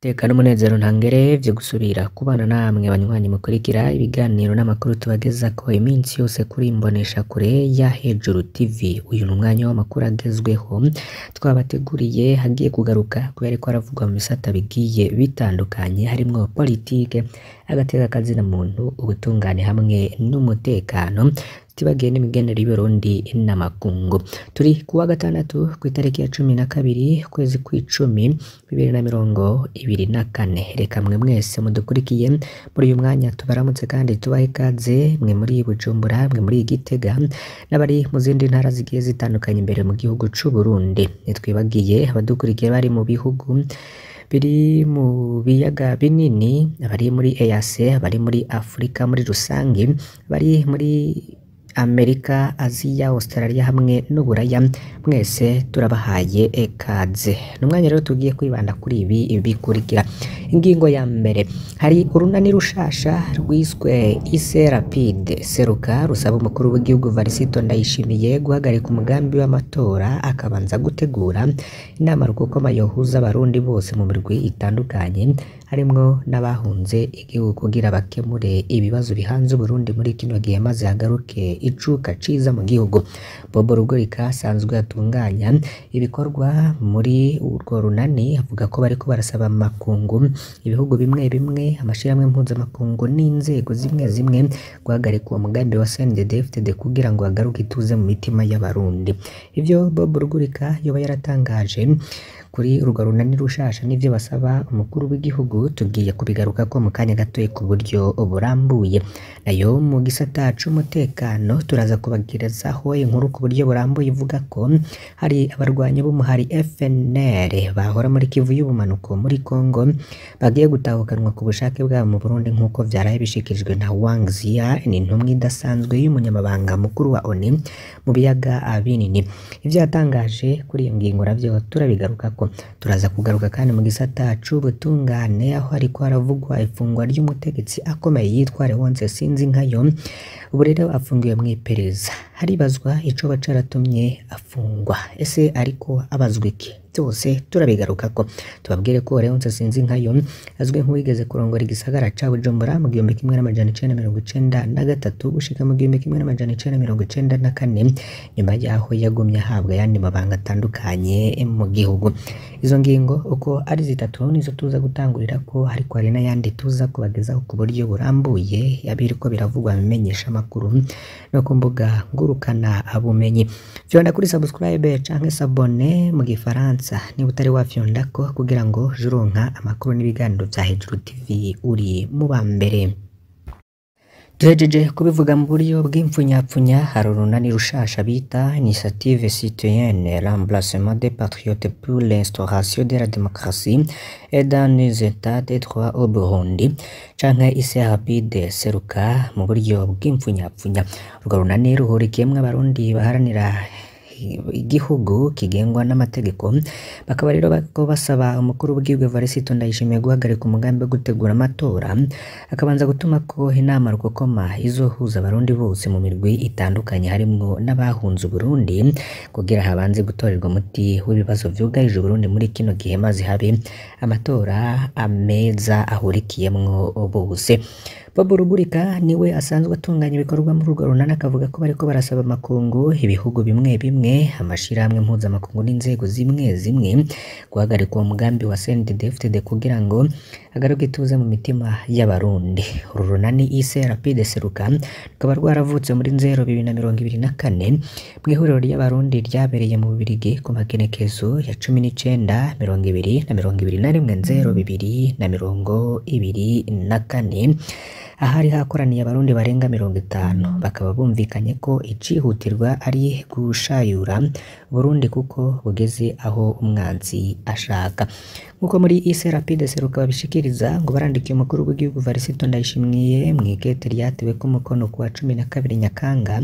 Tekana umunezero ntangere vyo gusubira kubana namwe banywanyi mukurikira ibiganiro n'amakuru tubagezako iminsi yose kuri imbonesha kure ya Hejuru TV. Uyu n'umwanya w'amakuru agezweho twabateguriye hagiye kugaruka kubera ko aravugwa mu bisata bigiye bitandukanye harimwo politike, agateka kazina muntu, ubutungane hamwe n'umutekano tibagiye n'imigenere y'Uburundi n'amakungu. Turi kuwa gatandatu kw'itariki ya 12 kwezi kw'icumi 2024. Reka mwe mwese mudukurikiye muri uyu mwanya tubaramutse kandi tubahe ikaze mwe muri Bujumbura, mwe muri Gitega n'abari mu zindi ntara zigiye zitandukanye imbere mu gihugu c'u Burundi. Nitwibagiye abadukurikiye bari mu bihugu biri mu biyaga binini, abari muri EAC, abari muri Afrika muri rusangi, bari muri Amerika, Aziya, Australia hamwe n'Uburaya, mwese turabahaye ekaze. Numwanya rero tugiye kwibanda kuri ibi bikurikira. Ingingo ya mbere, hari urunani rushasha rwiswe Ise Rapide Seruka rusaba umukuru w'igihugu Varisito Ndayishimiye guhagarika umugambi w'amatora akabanza gutegura inama rukokoma yohuza abarundi bose mu mirwi itandukanye harimwo n'abahunze igihugu kugira bakemure ibibazo bihanze Burundi muri kino gihe maze hagaruke icuka ciza mu gihugu. Bobo Rugurika asanzwe atunganya ibikorwa muri urwo runani avuga ko bariko barasaba makungu, ibihugu bimwe bimwe, amashirahamwe mpuzamakungu n'inzego zimwe zimwe guhagarika uwo mugambi wa CNDD-FDD kugira ngo hagaruke ituze mu mitima y'abarundi. Ivyo Bobo Rugurika yoba yaratangaje kuri urwo runani rushasha n'ivyo basaba umukuru w'igihugu tugiye kubigaruka ko mu kanya gatoye ku buryo burambuye. Nayo mu gisata c'umutekano turaza kubagerezaho inkuru ku buryo burambuye ivuga ko hari abarwanyi b'umuhari FNL bahora muri Kivu y'ubumanuko muri Kongo bagiye gutahukanwa ku bushake bwabo mu Burundi nk'uko vyaraye bishikirijwe na Wang Zia, ni intumwa idasanzwe y'umunyamabanga mukuru wa ONU mu biyaga binini. Ivyo yatangaje kuri iyo ngingo navyo turabigarukako. Turaza kugaruka kandi mu gisata c'ubutungane aho hariko haravugwa ifungwa ry'umutegetsi akomeye yitwa Leonce Sinzinkayo. Ubu rero afungiwe mw'iperereza, haribazwa ico bacaratumye afungwa. Ese ariko abazwa iki? Byose turabigarukako. Tubabwire ko Leonce Sinzinkayo azwi nk'uwigeze kurongora igisagara ca Bujumbura mu 1993 gushika mu 1994 nyuma yaho yagumye ahabwa yandi mabanga atandukanye mu gihugu. Izo ngingo uko ari zitatu nizo tuza gutangurira ko hariko hari n'ayandi tuza kubagezaho ku buryo burambuye yabiriko biravugwa bimenyesha amakuru no ku mbuga ngurukana abumenyi. Fyonda kuri subscribe canke s'abone mu gifaransa niba utari wafyondako kugira ngo juronka amakuru n'ibiganiro vya Hejuru TV uri mu bambere. Duhejeje kubivuga mu buryo bw'imfunyapfunya, hari urunani rushasha bita Initiative Citoyenne Remplacement des Patriotes pour l'instauration de la démocratie et dans les états de droit au Burundi canke Ise Rapide Seruka mu buryo bw'imfunyapfunya. Urwo runani ruhurikiyemwo abarundi baharanira igihugu kigengwa n'amategeko, bakaba rero bako basaba umukuru w'igihugu Varisito Ndayishimiye guhagarika umugambi wo gutegura amatora akabanza gutuma ko inama rukokoma izohuza abarundi bose mu mirwi itandukanye harimwo n'abahunze Burundi kugira habanze gutorerwa umuti w'ibibazo vyugarije Burundi muri kino gihe maze habe amatora ameza ahurikiyemwo bose. Bobo Rugurika niwe asanzwe atunganya ibikorwa muri urwo runani akavuga ko bariko barasaba makungu, ibihugu bimwe bimwe, amashirahamwe mpuzamakungu n'inzego zimwe zimwe guhagarika uwo mugambi wa CNDD-FDD kugira ngo agaruke ituze mu mitima y'abarundi. Uru runani Ise Rapide Seruka rukaba rwaravutse muri 2024 mw'ihuriro ry'abarundi ryabereye mu Bubiligi ku magenekezo ya 19, 20, na 21, 2024 ahari hakoraniye abarundi barenga 50 bakaba bumvikanye ko icihutirwa ari gushayura Burundi kuko bugeze aho umwanzi ashaka. Nkuko muri Ise Rapide Seruka babishikiriza ngo barandikiye umukuru w'igihugu Varisito Ndayishimiye mw'ikete ryatewe ku mukono ku wa 12 Nyakanga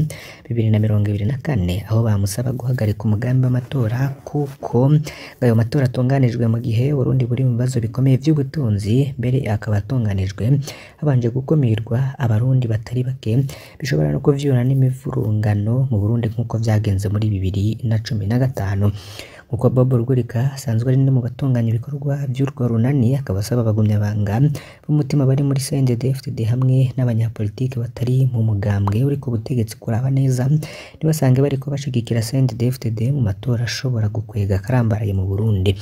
2024 aho bamusaba guhagarika umugambi w'amatora kuko ayo matora atunganijwe mu gihe Burundi buri mu bibazo bikomeye vy'ubutunzi, mbere akaba atunganijwe habanje gukomirwa abarundi batari bake bishobora no kuvyura n'imivurungano mu Burundi nkuko vyagenze muri 2015. uko Bob Rugurika asanzwe ari no mu batunganya ibikorwa by'urwo runani, akaba asaba abagumyabanga b'umutima bari muri CNDD-FDD hamwe n'abanyapolitiki batari mu mugambwe uri ku butegetsi kuraba neza nibasange bariko bashigikira CNDD-FDD mu matora ashobora gukwega karambaraye mu Burundi.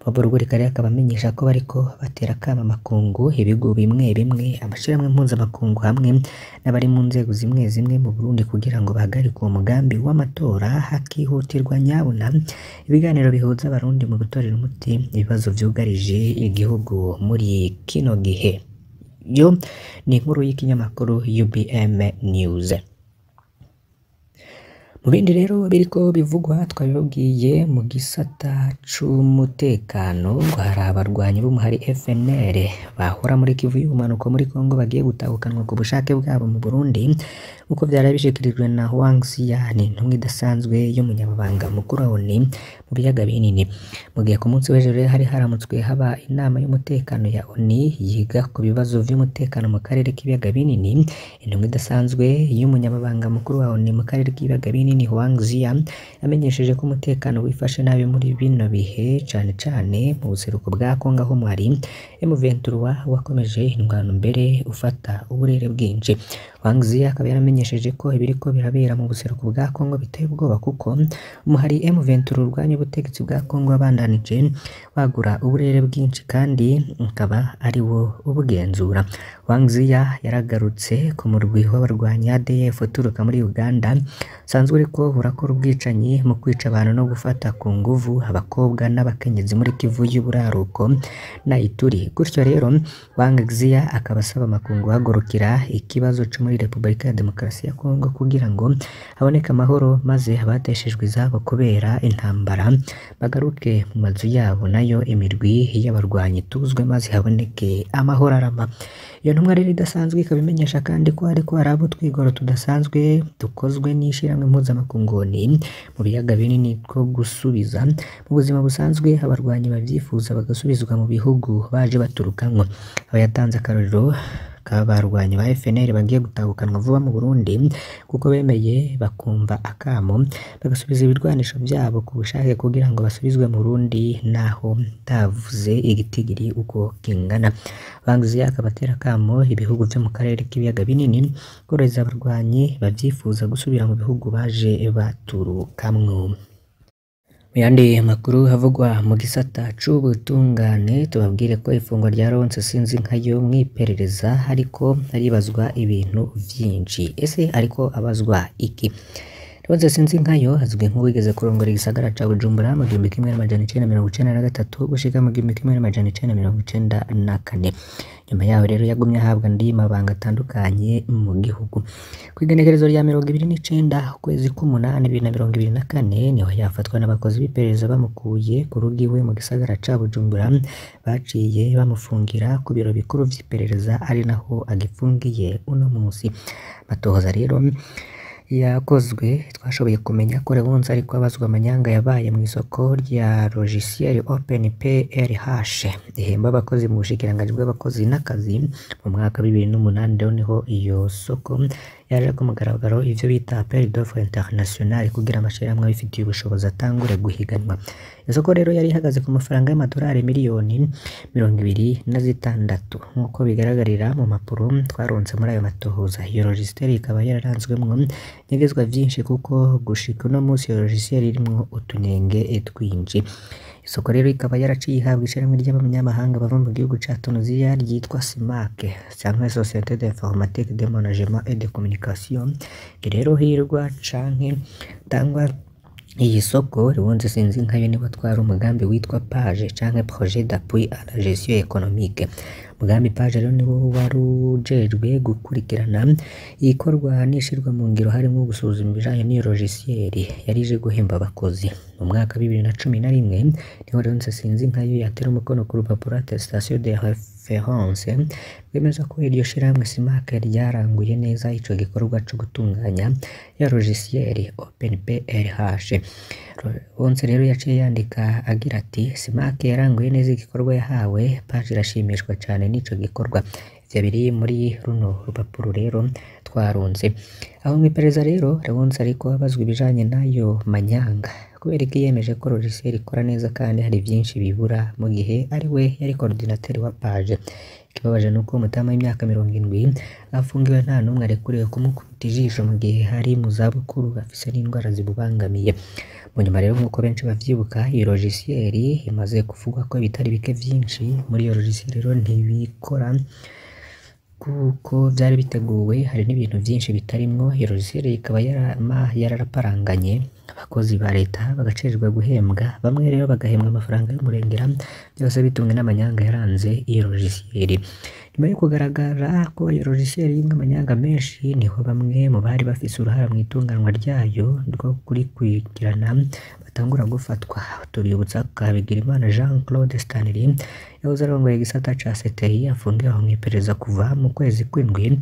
Bob Rugurika rero akaba amenyesha ko bariko batera akamo amakungu, ibigo bimwe bimwe, amashirahamwe mpuzamakungu hamwe n'abari mu nzego zimwe zimwe mu Burundi kugira ngo bahagarike uwo mugambi w'amatora, hakihutirwa nyabuna ibiganiro bihuza abarundi mu gutorera umuti ibibazo vyugarije igihugu muri kino gihe. Yo ni inkuru y'ikinyamakuru UBM News. Mu bindi rero biriko bivugwa twabibabwiye mu gisata c'umutekano ngo hari abarwanyi b'umuhari FNL bahora muri Kivu y'ubumanuko muri Kongo bagiye gutahukanwa ku bushake bwabo mu Burundi uko vyari bishikirijwe na Wang Xian, intumwa idasanzwe y'umunyamabanga mukuru wa ONU mu biyaga binini. Mu gihe ku munsi w'ejo rero hari haramutswe haba inama y'umutekano ya ONU yiga ku bibazo vy'umutekano mu karere k'ibiyaga binini, intumwa idasanzwe y'umunyamabanga mukuru wa ONU mu karere k'ibiyaga binini Wang Xian yamenyesheje ko umutekano wifashe nabi muri bino bihe cane cane mu buseruko bwa Kongo aho mwari M23 wakomeje indwano mbere ufata uburere bwinshi. Wang Xian akaba yaramenyesheje ko ibiriko birabera mu buseruko bwa Kongo biteye ubwoba kuko umuhari M23 urwanya ubutegetsi bwa Kongo wabandanije wagura uburere bwinshi kandi ukaba ari wo ubugenzura. Wang Xian yaragarutse ku murwi w'abarwanyi ADF uturuka muri Uganda sanzwe uriko urakora ubwicanyi mu kwica abantu no gufata ku nguvu abakobwa n'abakenyezi muri Kivu y'uburaruko na Ituri. Gutyo rero Wang Xian akaba asaba amakungu guhagurukira ikibazo cyo muri Repubulika ya Demokarasi ya Kongo kugira ngo haboneke amahoro maze abateshejwe izabo kubera intambara bagaruke mu mazu yabo, nayo imirwi y'abarwanyi tuzwe maze haboneke amahoro arama. Iyo ntumwa rero idasanzwe ikaba imenyesha kandi ko hariko hari abo twigoro tudasanzwe dukozwe n'ishirahamwe mpuzamakungu mu biyaga binini ko gusubiza mu buzima busanzwe abarwanyi bavyifuza bagasubizwa mu bihugu baje baturukamwo. Aba yatanze akarorero k'abarwanyi ba FNL bagiye gutahukanwa vuba mu Burundi kuko bemeye bakumva akamo bagasubiza ibirwanisho byabo ku bushake kugira ngo basubizwe mu Burundi naho tavuze igitigiri uko kingana. Wang Xian akaba atera akamo ibihugu byo mu karere k'ibiyaga binini korohereza abarwanyi bavyifuza gusubira mu bihugu baje baturukamwo. Yandi makuru havugwa mu gisata c'ubutungane tubabwire ko ifungwa rya Ronse Sinzinkayo mwiperereza ariko aribazwa ibintu vyinshi. Ese ariko abazwa iki? Ronse Sinzinkayo azwi nk'uwigeze kurongora igisagara ca Bujumbura mu 1993 gushika mu 1994. Nyuma yaho rero yagumye ahabwa andi mabanga atandukanye mu gihugu. Kwigenekerezo rya 29 ukwezi k'umunani 2024 niho yafatwa n'abakozi b'iperereza bamukuye ku rugo iwe mu gisagara ca Bujumbura, baciye bamufungira ku biro bikuru vy'iperereza ari naho agifungiye uno munsi. Matohoza rero yakozwe twashoboye kumenya ko Ronse ariko abazwa amanyanga yabaye mu isoko rya logiciel OpenPRH ihemba abakozi mu bushikiranganji bw'abakozi n'akazi mu mwaka 2008. rero niho iyo soko yaje ku mugaragaro ivyo bita appel d'offre international kugira amashirahamwe abifitiye ubushobozi atangure guhiganwa. Isoko rero yari ihagaze ku mafaranga y'amadolari miliyoni 26 nk'uko bigaragarira mu mapuro twaronse muri ayo matohoza. Iyo logiciel ikaba yararanzwemwo nigezwa vyinshi kuko gushika no munsi iyo logiciel irimwo utunenge twinshi. Isoko rero ikaba yaraciye ihabwa ishirahamwe ry'abanyamahanga bava mu gihugu ca Tunisia ryitwa SIMAC cyangwa Société d'Informatique de Management et de Communication. Rero hirwa canke tangwa iyi soko Ronse Sinzinkayo niwe twari umugambi witwa PAGE canke Projet d'appui à la gestion économique. Mugambi PAGE rero niwo warujejwe gukurikirana ikorwa nishirwa mu ngiro harimo gusuzuma ibijanye n'iyo logiciel yarije guhemba abakozi. Mu mwaka 2011 niho Ronse Sinzinkayo yatera umukono ku rupapuro attestation de référence bemeza ko iryo shirahamwe SIMAC ryaranguye neza ico gikorwa co gutunganya ya logiciel OpenPRH. Ronse rero yaciye yandika agira ati SIMAC yaranguye neza igikorwa yahawe, PAGE irashimishwa cyane n'ico gikorwa. Ivyo biri muri runo rupapuro rero twarunze. Aho mw'iperereza rero Leonce ariko abazwa ibijanye n'ayo manyanga kubera ko yiyemeje ko logiciel ikora neza kandi hari byinshi bibura mu gihe ari we yari coordinateur wa page. Ikibabaje nuko umutama w'imyaka 70 afungiwe nta numwe arekuriwe kumukubita ijisho mu gihe hari mu zabukuru afise n'indwara zibubangamiye. Mu nyuma rero nk'uko benshi bavyibuka iyo logiciel imaze kuvugwa ko bitari bike vyinshi muri iyo logiciel rero ntibikora kuko byari biteguwe, hari n'ibintu byinshi bitarimwo. Iyo logiciel ikaba yararaparanganye abakozi ba leta bagacererwa guhembwa, bamwe rero bagahembwa amafaranga y'umurengera, byose bitumwe n'amanyanga yaranze iyo logiciel. Nyuma yo kugaragara ko iyo logiciel yimwe amanyanga menshi, niho bamwe mu bari bafise uruhara mu itunganwa ryayo rwo kurikurikirana batangura gufatwa. Tuributsa Kabigirimana Jean Claude Stanley yahoze arongoye igisata ca CTI afungiwe aho mw'iperereza kuva mu kwezi kw'indwi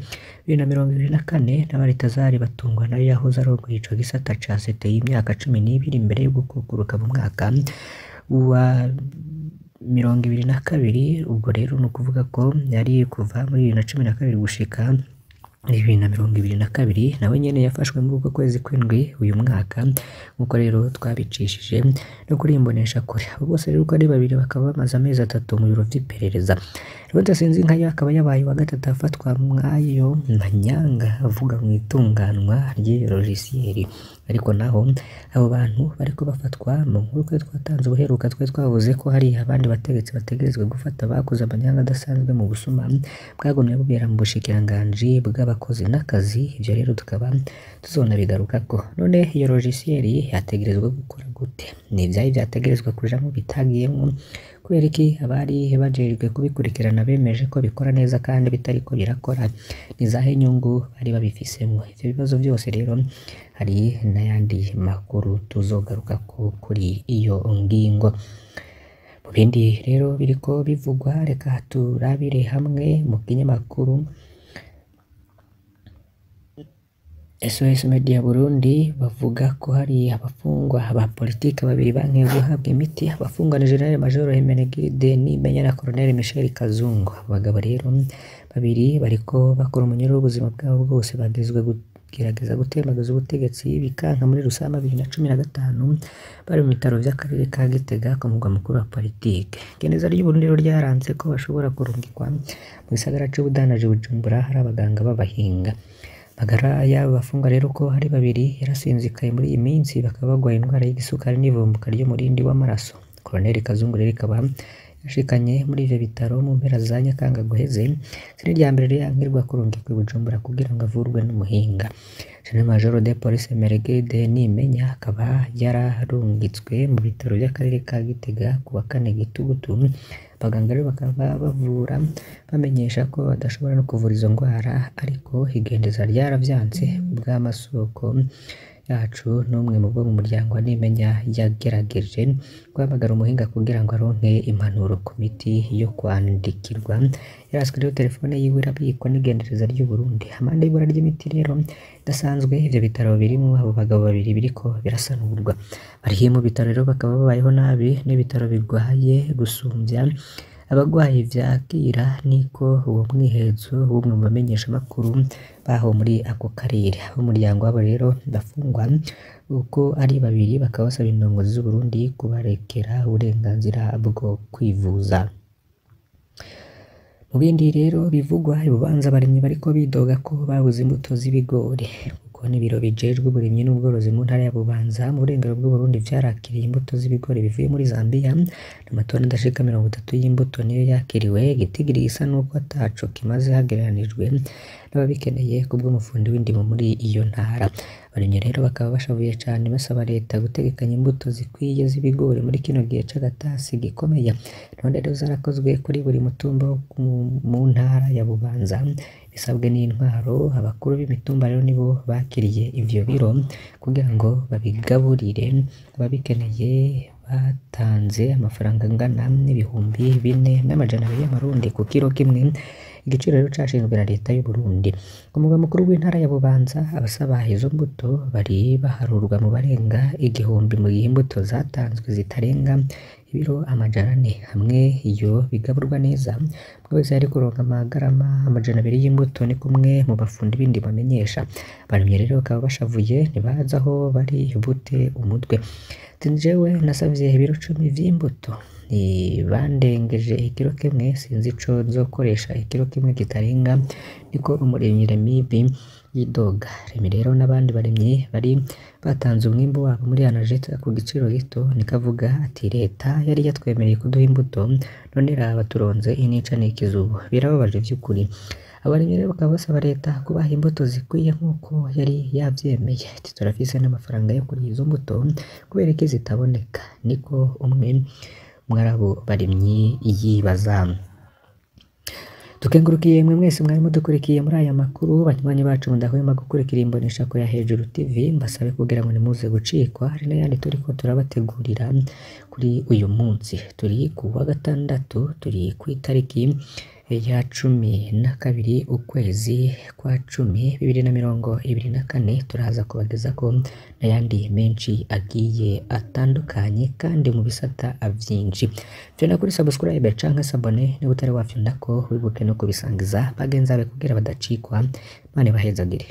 2024, n'abaritazari batungwa nayo yahoze arongoye ico gisata ca CTI imyaka 12 imbere yo gukukuruka mu mwaka wa 2022. Ubwo rero ni ukuvuga ko yari kuva muri 2012 gushika 2022, nawe nyene yafashwe muri uko kwezi kw'indwi uyu mwaka, nkuko rero twabicishije no kuri imbonesha kure. Abo bose rero uko ari babiri bakaba bamaze amezi 3 mu biro vy'iperereza. Leonce Sinzinkayo akaba yabaye wa gatatu afatwa mwayo manyanga avuga mu itunganwa ry'iyo logiciel. Ariko naho abo bantu bariko bafatwa mu nkuru twe twatanze ubuheruka, twe twavuze ko hari abandi bategetsi bategerezwa gufata bakoze amanyanga adasanzwe mu busuma bwagomye bubera mu bushikiranganji bw'abakozi n'akazi. Ivyo rero tukaba tuzonabigarukako. None iyo logiciel yategerezwa gukora gute? Ni ivyayi vyategerezwa kujamwo bitagiyemwo kubera iki abari bajejwe kubikurikirana bemeje ko bikora neza kandi bitariko birakora? Ni zahe nyungu bari babifisemo? Ivyo bibazo byose rero hari n'ayandi makuru tuzogaruka kuri iyo ngingo. Mu bindi rero biriko bivugwa, reka turabire hamwe mu kinyamakuru SOS Media Burundi bavuga ko hari abafungwa ba politike babiri bankiwe guhabwa imiti. Abafungwa ni General Major Hermenegilde Nimenya na Colonel Michel Kazungu. Abagabo rero babiri bariko bakora umunyururu w'ubuzima bwabo bwose bagizwe gerageza gutembagaza ubutegetsi bikanka muri Rusama 2015 bari mu bitaro vy'akarere ka Gitega ku mugwa mukuru wa politike. Geneza ry'Uburundi rero ryaranze ko bashobora kurungikwa mu gisagara c'Ubudanaje Bujumbura hari abaganga b'abahinga. Magara y'abo bafungwa rero ko hari babiri yarasinzikaye muri iyi minsi, bakaba bagwaye indwara y'igisukari n'ivumbuka ry'umurindi w'amaraso. Colonel Kazungu rero ikaba yashikanye muri ivyo bitaro mu mpera za Nyakanga guheze. Siri rya mbere yankirwa kurungikwa i Bujumbura kugira ngo avurwe n'umuhinga. General Major de Police Hermenegilde Nimenya akaba yararungitswe mu bitaro by'akarere ka Gitega ku wa 4 Gitugutu. Abaganga rero bakaba bavura bamenyesha ko badashobora no kuvura izo ndwara, ariko igendeza ryaravyanse bw'amasoko yacu. N'umwe mu bo mu muryango wa Nimenya yagerageje guhamagara umuhinga kugira ngo aronke impanuro ku miti yo kwandikirwa. Yaraswe rero telefone yiwe irabikwa n'igendereza ry'Uburundi. Amande y'ibura ry'imiti rero idasanzwe ivyo bitaro birimo abo bagabo babiri biriko birasanurwa. Bari mu bitaro rero bakaba babayeho nabi, n'ibitaro bigwaye gusumbya abagwayi vyakira, niko uwo mwihezo w'umwe mu bamenyesha makuru baho muri ako karere. Umuryango wabo rero bafungwa uko ari babiri bakaba basaba indongozi z'Uburundi kubarekera uburenganzira bwo kwivuza. Mu bindi rero bivugwa, ibubanza abarimyi bariko bidoga ko babuze imbuto z'ibigori. Kuko n'ibiro bijejwe uburimyi n'ubworozi mu ntara ya Bubanza mu burengero bw'Uburundi vyarakiriye imbuto z'ibigori bivuye muri Zambia. Amatoni adashika 30 y'imbuto niyo yakiriwe, gitigiri gisa nuko ataco kimaze hagereranijwe n'ababikeneye kubw'umufundi w'indimo muri iyo ntara. Abarimyi rero bakaba bashavuye cane basaba leta gutegekanya imbuto zikwiye z'ibigori muri kino gihe c'agatasi gikomeye. None rero zarakozwe kuri buri mutumba mu ntara ya Bubanza, bisabwe n'intwaro. Abakuru b'imitumba rero nibo bakiriye ivyo biro kugira ngo babigaburire ababikeneye. Batanze amafaranga angana n'ibihumbi 4,200 y'amarundi ku kiro kimwe. igiciro rero cashinzwe na leta y'u Burundi. Ku mugwa mukuru w'intara ya Bubanza abasaba izo mbuto bari baharurwa mu barenga 1000 mu gihe imbuto zatanzwe zitarenga ibiro 400 hamwe iyo bigaburwa neza buri wese ari kuronka amagarama 200 y'imbuto ni kumwe mu bafundi bindi bamenyesha. Abarimyi rero bakaba bashavuye ntibaza aho bari bute umutwe. Tinjewe nasavye ibiro 10 vy'imbuto bandengeje ikiro kimwe sinzi ico nzokoresha ikiro kimwe kitarenga niko umuremyi Remibi yidoga. Remi rero n'abandi baremyi bari batanze umwimbo wabo muri Anageta ku giciro gito nikavuga ati leta yari yatwemereye kuduha imbuto none raba turonze inica n'ikizuba. Birababaje vy'ukuri. Abarimyi rero bakaba basaba leta kubaha imbuto zikwiye nk'uko yari yavyemeye. Turafise n'amafaranga yo kuri izo mbuto kubera iki zitaboneka niko umwe mwarabu barimyi yibaza. Tukengurukiye mwe mwese mwari mudukurikiye muri aya makuru banywanyi bacu mudahwema gukurikira imbonesha ko ya Hejuru TV mbasabe kugira ngo nimuze gucikwa hari n'ayandi turiko turabategurira kuri uyu munsi. Turi ku wa gatandatu turi ku itariki ya 12 ukwezi kwa 10 2024 turaza kubagezako n'ayandi menshi agiye atandukanye kandi mu bisata vyinshi. Fyonda kuri subscribe canke sabone ni utari wafyondako wibuke no kubisangiza bagenzi bawe kugira badacikwa. Mane bahezagire.